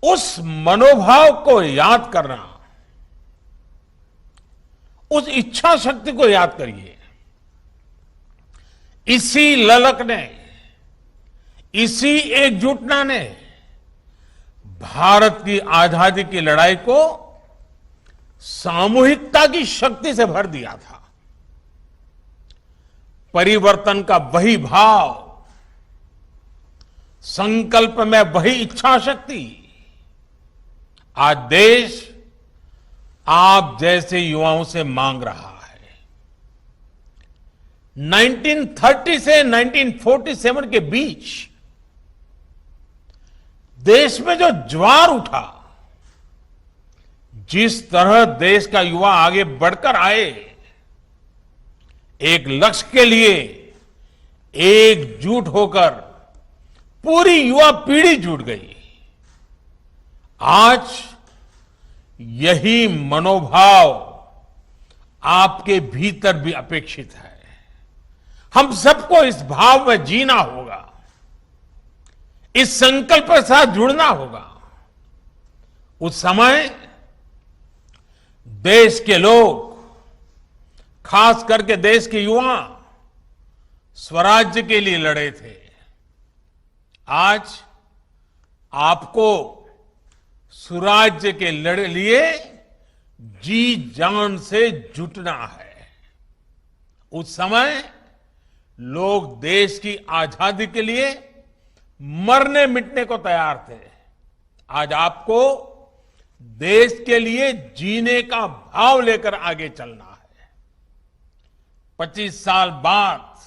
उस मनोभाव को याद करना, उस इच्छा शक्ति को याद करिए। इसी ललक ने, इसी एकजुटता ने भारत की आजादी की लड़ाई को सामूहिकता की शक्ति से भर दिया था। परिवर्तन का वही भाव, संकल्प में वही इच्छा शक्ति आज देश आप जैसे युवाओं से मांग रहा है। 1930 से 1947 के बीच देश में जो ज्वार उठा, जिस तरह देश का युवा आगे बढ़कर आए, एक लक्ष्य के लिए एकजुट होकर पूरी युवा पीढ़ी जुट गई। आज यही मनोभाव आपके भीतर भी अपेक्षित है। हम सबको इस भाव में जीना होगा, इस संकल्प के साथ जुड़ना होगा। उस समय देश के लोग, खास करके देश के युवा, स्वराज्य के लिए लड़े थे। आज आपको सुराज्य के लिए जी जान से जुटना है। उस समय लोग देश की आजादी के लिए मरने मिटने को तैयार थे। आज आपको देश के लिए जीने का भाव लेकर आगे चलना है। 25 साल बाद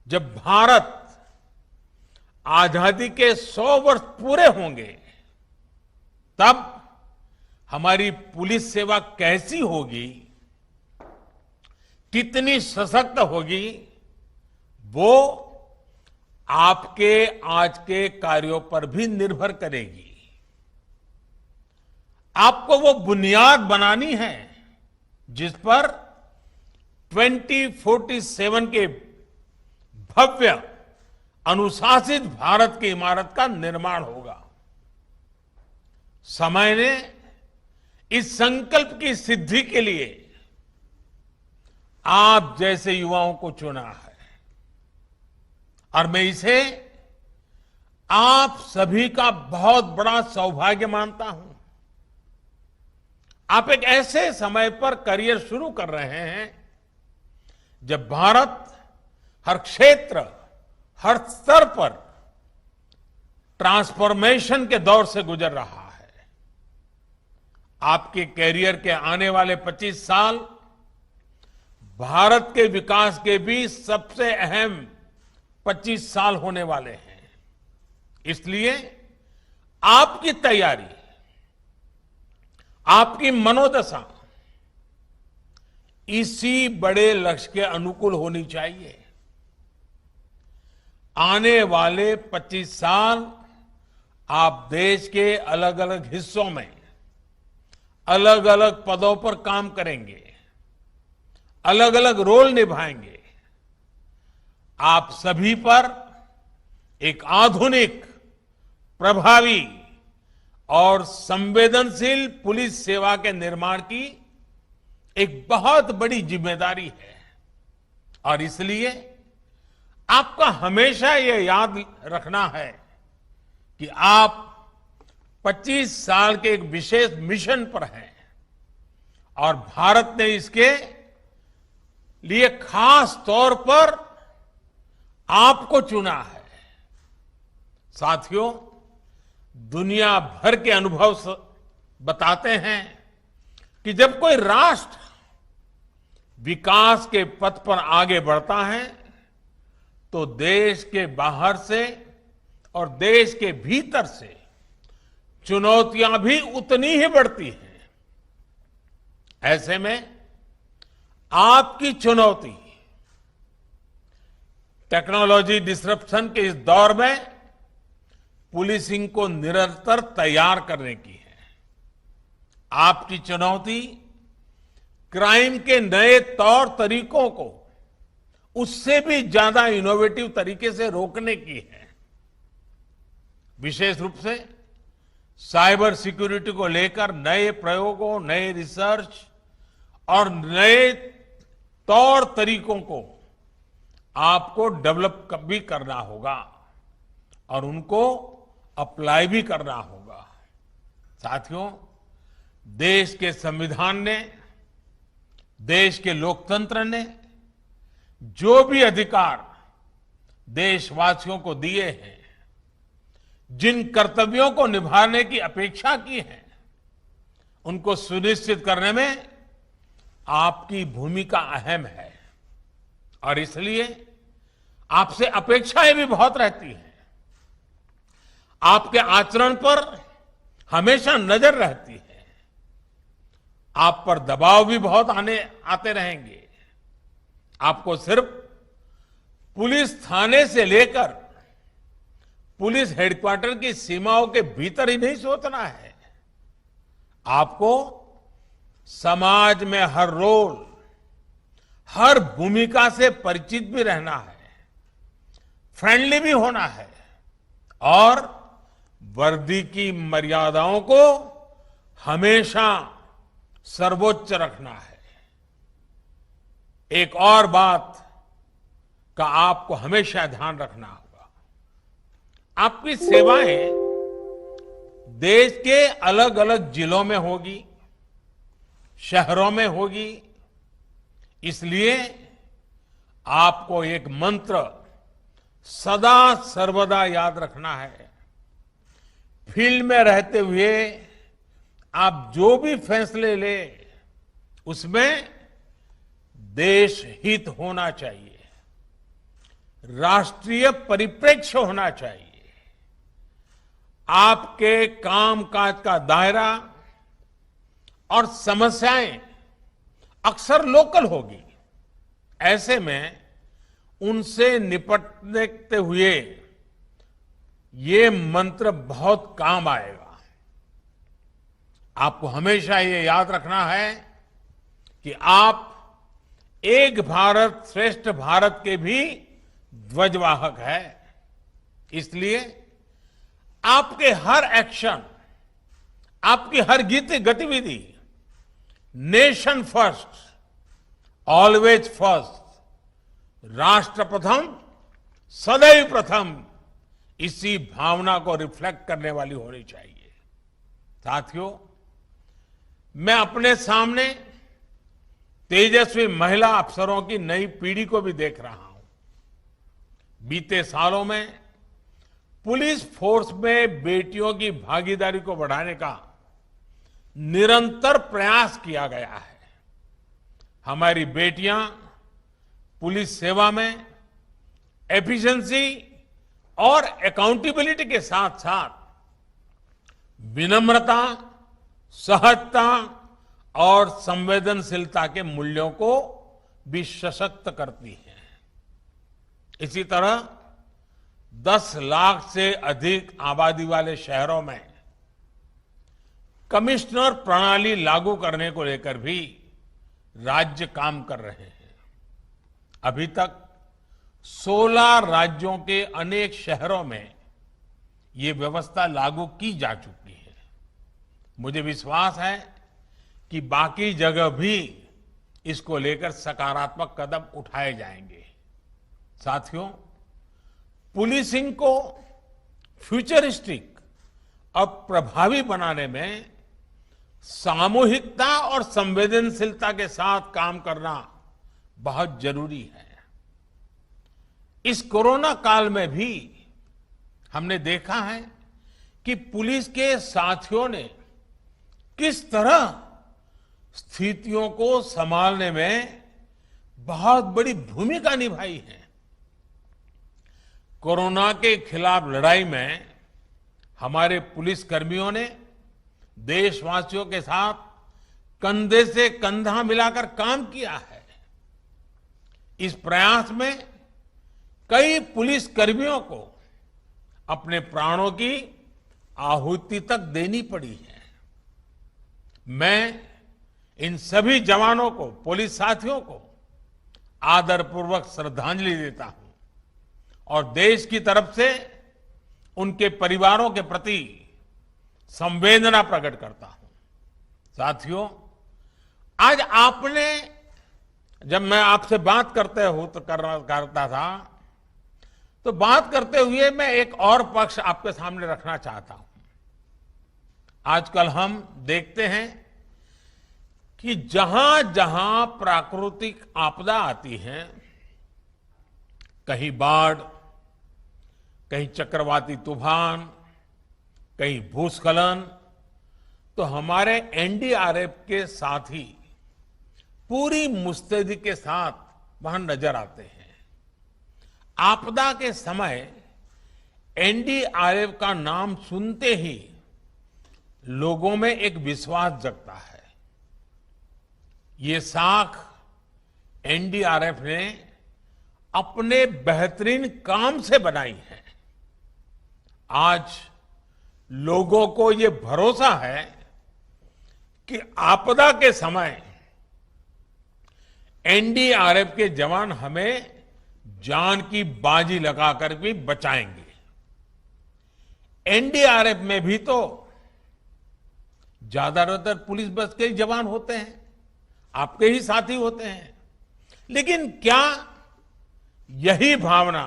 जब भारत आजादी के 100 वर्ष पूरे होंगे, तब हमारी पुलिस सेवा कैसी होगी, कितनी सशक्त होगी, वो आपके आज के कार्यों पर भी निर्भर करेगी। आपको वो बुनियाद बनानी है जिस पर 2047 के भव्य अनुशासित भारत की इमारत का निर्माण होगा। समय ने इस संकल्प की सिद्धि के लिए आप जैसे युवाओं को चुना है और मैं इसे आप सभी का बहुत बड़ा सौभाग्य मानता हूं। आप एक ऐसे समय पर करियर शुरू कर रहे हैं जब भारत हर क्षेत्र, हर स्तर पर ट्रांसफॉर्मेशन के दौर से गुजर रहा है। आपके कैरियर के आने वाले 25 साल भारत के विकास के भी सबसे अहम 25 साल होने वाले हैं। इसलिए आपकी तैयारी, आपकी मनोदशा इसी बड़े लक्ष्य के अनुकूल होनी चाहिए। आने वाले 25 साल आप देश के अलग अलग हिस्सों में अलग अलग पदों पर काम करेंगे, अलग अलग रोल निभाएंगे। आप सभी पर एक आधुनिक, प्रभावी और संवेदनशील पुलिस सेवा के निर्माण की एक बहुत बड़ी जिम्मेदारी है और इसलिए आपका हमेशा ये याद रखना है कि आप 25 साल के एक विशेष मिशन पर हैं और भारत ने इसके लिए खास तौर पर आपको चुना है। साथियों, दुनिया भर के अनुभव बताते हैं कि जब कोई राष्ट्र विकास के पथ पर आगे बढ़ता है तो देश के बाहर से और देश के भीतर से चुनौतियां भी उतनी ही बढ़ती हैं। ऐसे में आपकी चुनौती टेक्नोलॉजी डिसरप्शन के इस दौर में पुलिसिंग को निरंतर तैयार करने की है। आपकी चुनौती क्राइम के नए तौर तरीकों को उससे भी ज्यादा इनोवेटिव तरीके से रोकने की है। विशेष रूप से साइबर सिक्योरिटी को लेकर नए प्रयोगों, नए रिसर्च और नए तौर तरीकों को आपको डेवलप भी करना होगा और उनको अप्लाई भी करना होगा। साथियों, देश के संविधान ने, देश के लोकतंत्र ने जो भी अधिकार देशवासियों को दिए हैं, जिन कर्तव्यों को निभाने की अपेक्षा की है, उनको सुनिश्चित करने में आपकी भूमिका अहम है और इसलिए आपसे अपेक्षाएं भी बहुत रहती हैं। आपके आचरण पर हमेशा नजर रहती है। आप पर दबाव भी बहुत आते रहेंगे। आपको सिर्फ पुलिस थाने से लेकर पुलिस हेडक्वार्टर की सीमाओं के भीतर ही नहीं सोचना है। आपको समाज में हर रोल, हर भूमिका से परिचित भी रहना है, फ्रेंडली भी होना है और वर्दी की मर्यादाओं को हमेशा सर्वोच्च रखना है। एक और बात का आपको हमेशा ध्यान रखना होगा। आपकी सेवाएं देश के अलग अलग जिलों में होगी, शहरों में होगी। इसलिए आपको एक मंत्र सदा सर्वदा याद रखना है। फील्ड में रहते हुए आप जो भी फैसले ले उसमें देश हित होना चाहिए, राष्ट्रीय परिप्रेक्ष्य होना चाहिए। आपके कामकाज का दायरा और समस्याएं अक्सर लोकल होगी। ऐसे में उनसे निपटते हुए ये मंत्र बहुत काम आएगा। आपको हमेशा ये याद रखना है कि आप एक भारत श्रेष्ठ भारत के भी ध्वजवाहक है। इसलिए आपके हर एक्शन, आपकी हर गतिविधि नेशन फर्स्ट, ऑलवेज फर्स्ट, राष्ट्र प्रथम, सदैव प्रथम, इसी भावना को रिफ्लेक्ट करने वाली होनी चाहिए। साथियों, मैं अपने सामने तेजस्वी महिला अफसरों की नई पीढ़ी को भी देख रहा हूं। बीते सालों में पुलिस फोर्स में बेटियों की भागीदारी को बढ़ाने का निरंतर प्रयास किया गया है। हमारी बेटियां पुलिस सेवा में एफिशिएंसी और अकाउंटेबिलिटी के साथ साथ विनम्रता, सहजता और संवेदनशीलता के मूल्यों को भी सशक्त करती हैं। इसी तरह 10 लाख से अधिक आबादी वाले शहरों में कमिश्नर प्रणाली लागू करने को लेकर भी राज्य काम कर रहे हैं। अभी तक 16 राज्यों के अनेक शहरों में ये व्यवस्था लागू की जा चुकी है। मुझे विश्वास है कि बाकी जगह भी इसको लेकर सकारात्मक कदम उठाए जाएंगे। साथियों, पुलिसिंग को फ्यूचरिस्टिक और प्रभावी बनाने में सामूहिकता और संवेदनशीलता के साथ काम करना बहुत जरूरी है। इस कोरोना काल में भी हमने देखा है कि पुलिस के साथियों ने किस तरह स्थितियों को संभालने में बहुत बड़ी भूमिका निभाई है। कोरोना के खिलाफ लड़ाई में हमारे पुलिस कर्मियों ने देशवासियों के साथ कंधे से कंधा मिलाकर काम किया है। इस प्रयास में कई पुलिस कर्मियों को अपने प्राणों की आहुति तक देनी पड़ी है। मैं इन सभी जवानों को, पुलिस साथियों को आदरपूर्वक श्रद्धांजलि देता हूं और देश की तरफ से उनके परिवारों के प्रति संवेदना प्रकट करता हूं। साथियों, आज आपने, जब मैं आपसे बात करता था, तो बात करते हुए मैं एक और पक्ष आपके सामने रखना चाहता हूं। आजकल हम देखते हैं कि जहां जहां प्राकृतिक आपदा आती है, कहीं बाढ़, कहीं चक्रवाती तूफान, कहीं भूस्खलन, तो हमारे एनडीआरएफ के साथी पूरी मुस्तैदी के साथ वहां नजर आते हैं। आपदा के समय एनडीआरएफ का नाम सुनते ही लोगों में एक विश्वास जगता है। ये साख एनडीआरएफ ने अपने बेहतरीन काम से बनाई है। आज लोगों को ये भरोसा है कि आपदा के समय एनडीआरएफ के जवान हमें जान की बाजी लगाकर भी बचाएंगे। एनडीआरएफ में भी तो ज्यादातर पुलिस बस के ही जवान होते हैं, आपके ही साथी होते हैं। लेकिन क्या यही भावना,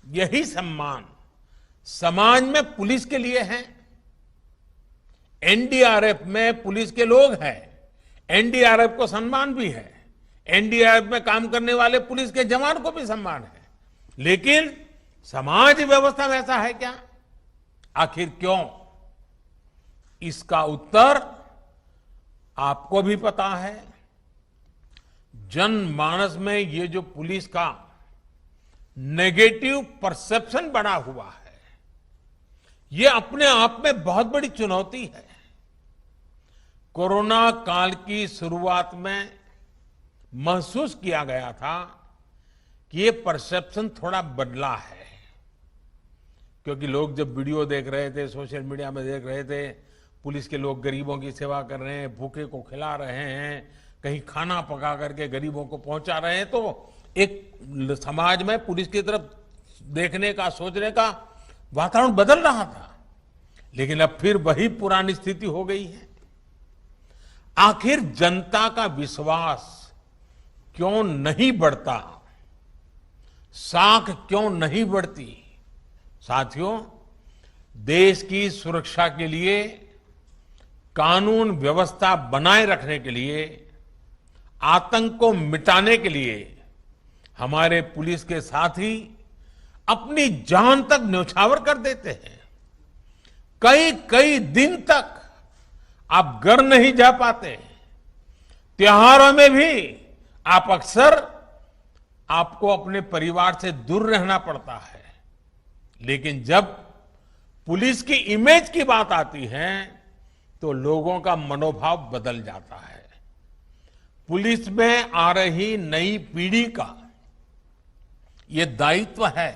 यही सम्मान समाज में पुलिस के लिए है? एनडीआरएफ में पुलिस के लोग हैं, एनडीआरएफ को सम्मान भी है, एनडीआरएफ में काम करने वाले पुलिस के जवान को भी सम्मान है, लेकिन समाज व्यवस्था में ऐसा है क्या? आखिर क्यों? इसका उत्तर आपको भी पता है। जनमानस में ये जो पुलिस का नेगेटिव परसेप्शन बना हुआ है, ये अपने आप में बहुत बड़ी चुनौती है। कोरोना काल की शुरुआत में महसूस किया गया था कि ये परसेप्शन थोड़ा बदला है, क्योंकि लोग जब वीडियो देख रहे थे, सोशल मीडिया में देख रहे थे, पुलिस के लोग गरीबों की सेवा कर रहे हैं, भूखे को खिला रहे हैं, कहीं खाना पका करके गरीबों को पहुंचा रहे हैं, तो एक समाज में पुलिस की तरफ देखने का, सोचने का वातावरण बदल रहा था, लेकिन अब फिर वही पुरानी स्थिति हो गई है। आखिर जनता का विश्वास क्यों नहीं बढ़ता, साख क्यों नहीं बढ़ती? साथियों, देश की सुरक्षा के लिए, कानून व्यवस्था बनाए रखने के लिए, आतंक को मिटाने के लिए हमारे पुलिस के साथी अपनी जान तक न्यौछावर कर देते हैं। कई कई दिन तक आप घर नहीं जा पाते। त्योहारों में भी आप अक्सर आपको अपने परिवार से दूर रहना पड़ता है। लेकिन जब पुलिस की इमेज की बात आती है तो लोगों का मनोभाव बदल जाता है। पुलिस में आ रही नई पीढ़ी का ये दायित्व है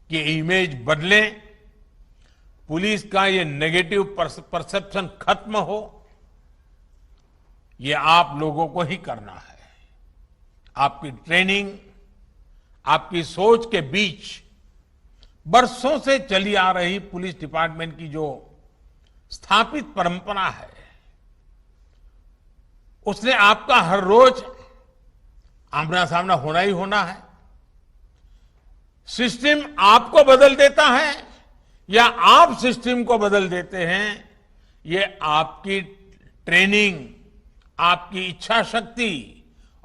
कि इमेज बदले, पुलिस का ये नेगेटिव परसेप्शन खत्म हो। ये आप लोगों को ही करना है। आपकी ट्रेनिंग, आपकी सोच के बीच बरसों से चली आ रही पुलिस डिपार्टमेंट की जो स्थापित परंपरा है, उसने आपका हर रोज आमना सामना होना ही होना है। सिस्टम आपको बदल देता है या आप सिस्टम को बदल देते हैं, ये आपकी ट्रेनिंग, आपकी इच्छा शक्ति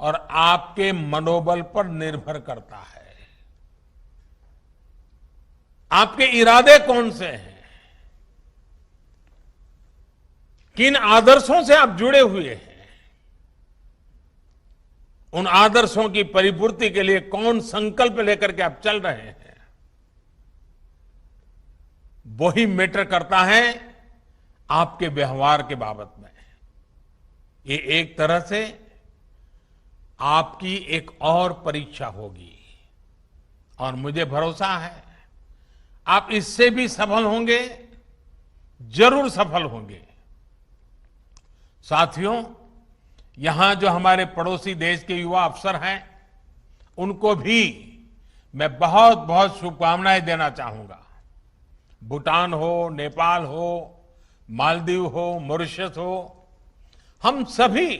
और आपके मनोबल पर निर्भर करता है। आपके इरादे कौन से हैं, किन आदर्शों से आप जुड़े हुए हैं, उन आदर्शों की परिपूर्ति के लिए कौन संकल्प लेकर के आप चल रहे हैं, वही मैटर करता है आपके व्यवहार के बाबत में। ये एक तरह से आपकी एक और परीक्षा होगी और मुझे भरोसा है आप इससे भी सफल होंगे, जरूर सफल होंगे। साथियों, यहां जो हमारे पड़ोसी देश के युवा अफसर हैं, उनको भी मैं बहुत बहुत शुभकामनाएं देना चाहूंगा। भूटान हो, नेपाल हो, मालदीव हो, मॉरिशस हो, हम सभी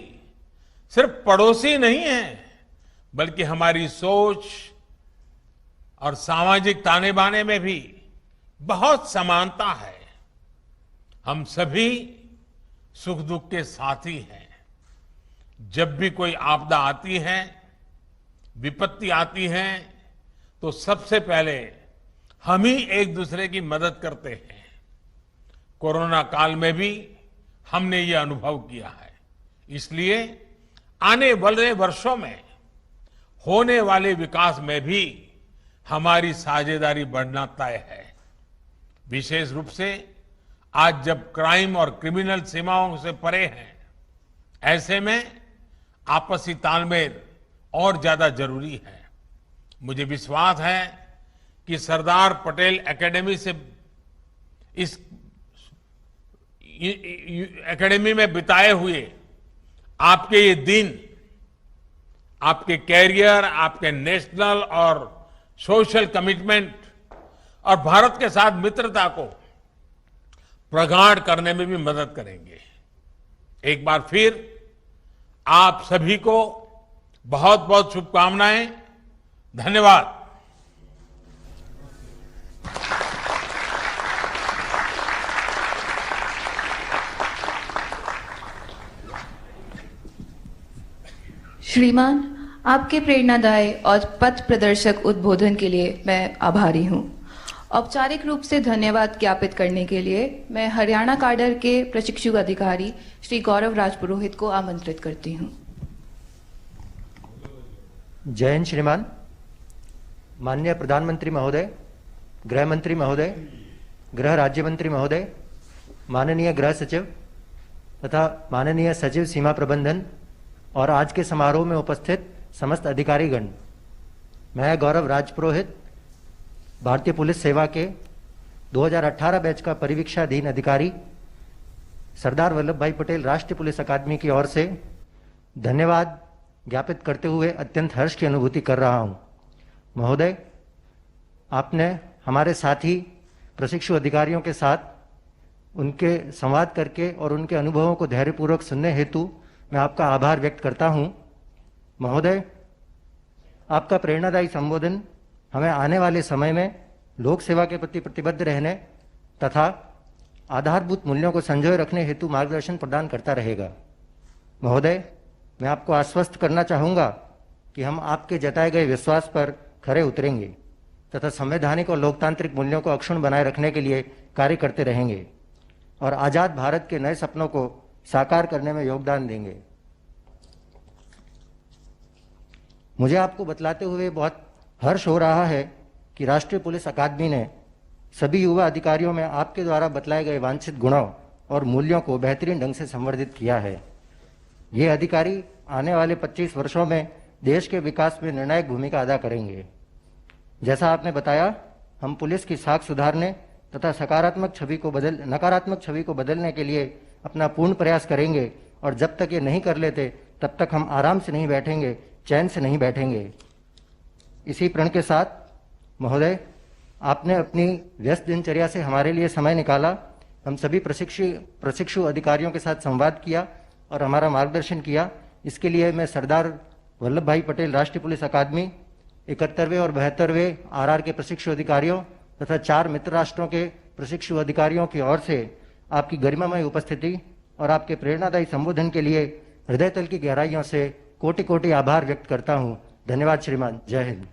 सिर्फ पड़ोसी नहीं हैं, बल्कि हमारी सोच और सामाजिक ताने बाने में भी बहुत समानता है। हम सभी सुख दुख के साथी हैं। जब भी कोई आपदा आती है, विपत्ति आती है, तो सबसे पहले हम ही एक दूसरे की मदद करते हैं। कोरोना काल में भी हमने ये अनुभव किया है। इसलिए आने वाले वर्षों में होने वाले विकास में भी हमारी साझेदारी बढ़ना तय है। विशेष रूप से आज जब क्राइम और क्रिमिनल सीमाओं से परे हैं, ऐसे में आपसी तालमेल और ज्यादा जरूरी है। मुझे विश्वास है कि सरदार पटेल एकेडमी से इस एकेडमी में बिताए हुए आपके ये दिन आपके कैरियर, आपके नेशनल और सोशल कमिटमेंट और भारत के साथ मित्रता को प्रगाढ़ करने में भी मदद करेंगे। एक बार फिर आप सभी को बहुत बहुत शुभकामनाएं। धन्यवाद। श्रीमान, आपके प्रेरणादायी और पथ प्रदर्शक उद्बोधन के लिए मैं आभारी हूँ। औपचारिक रूप से धन्यवाद ज्ञापित करने के लिए मैं हरियाणा काडर के प्रशिक्षु अधिकारी श्री गौरव राजपुरोहित को आमंत्रित करती हूँ। जय हिंद श्रीमान। माननीय प्रधानमंत्री महोदय, गृह मंत्री महोदय, गृह राज्य मंत्री महोदय, माननीय गृह सचिव तथा माननीय सचिव सीमा प्रबंधन और आज के समारोह में उपस्थित समस्त अधिकारीगण, मैं गौरव राजपुरोहित भारतीय पुलिस सेवा के 2018 बैच का परिवीक्षाधीन अधिकारी सरदार वल्लभ भाई पटेल राष्ट्रीय पुलिस अकादमी की ओर से धन्यवाद ज्ञापित करते हुए अत्यंत हर्ष की अनुभूति कर रहा हूं। महोदय, आपने हमारे साथी प्रशिक्षु अधिकारियों के साथ उनके संवाद करके और उनके अनुभवों को धैर्यपूर्वक सुनने हेतु मैं आपका आभार व्यक्त करता हूं। महोदय, आपका प्रेरणादायी संबोधन हमें आने वाले समय में लोक सेवा के प्रति प्रतिबद्ध रहने तथा आधारभूत मूल्यों को संजोए रखने हेतु मार्गदर्शन प्रदान करता रहेगा। महोदय, मैं आपको आश्वस्त करना चाहूँगा कि हम आपके जताए गए विश्वास पर खरे उतरेंगे तथा संवैधानिक और लोकतांत्रिक मूल्यों को अक्षुण्ण बनाए रखने के लिए कार्य करते रहेंगे और आजाद भारत के नए सपनों को साकार करने में योगदान देंगे। मुझे आपको बतलाते हुए बहुत हर्ष हो रहा है कि राष्ट्रीय पुलिस अकादमी ने सभी युवा अधिकारियों में आपके द्वारा बतलाए गए वांछित गुणों और मूल्यों को बेहतरीन ढंग से संवर्धित किया है। ये अधिकारी आने वाले 25 वर्षों में देश के विकास में निर्णायक भूमिका अदा करेंगे। जैसा आपने बताया, हम पुलिस की साख सुधारने तथा नकारात्मक छवि को बदलने के लिए अपना पूर्ण प्रयास करेंगे और जब तक ये नहीं कर लेते तब तक हम आराम से नहीं बैठेंगे, चैन से नहीं बैठेंगे। इसी प्रण के साथ महोदय, आपने अपनी व्यस्त दिनचर्या से हमारे लिए समय निकाला, हम सभी प्रशिक्षु अधिकारियों के साथ संवाद किया और हमारा मार्गदर्शन किया। इसके लिए मैं सरदार वल्लभ भाई पटेल राष्ट्रीय पुलिस अकादमी, 71वें और 72वें आरआर के प्रशिक्षु अधिकारियों तथा 4 मित्र राष्ट्रों के प्रशिक्षु अधिकारियों की ओर से आपकी गरिमामय उपस्थिति और आपके प्रेरणादायी संबोधन के लिए हृदय तल की गहराइयों से कोटि कोटि आभार व्यक्त करता हूं। धन्यवाद श्रीमान। जय हिंद।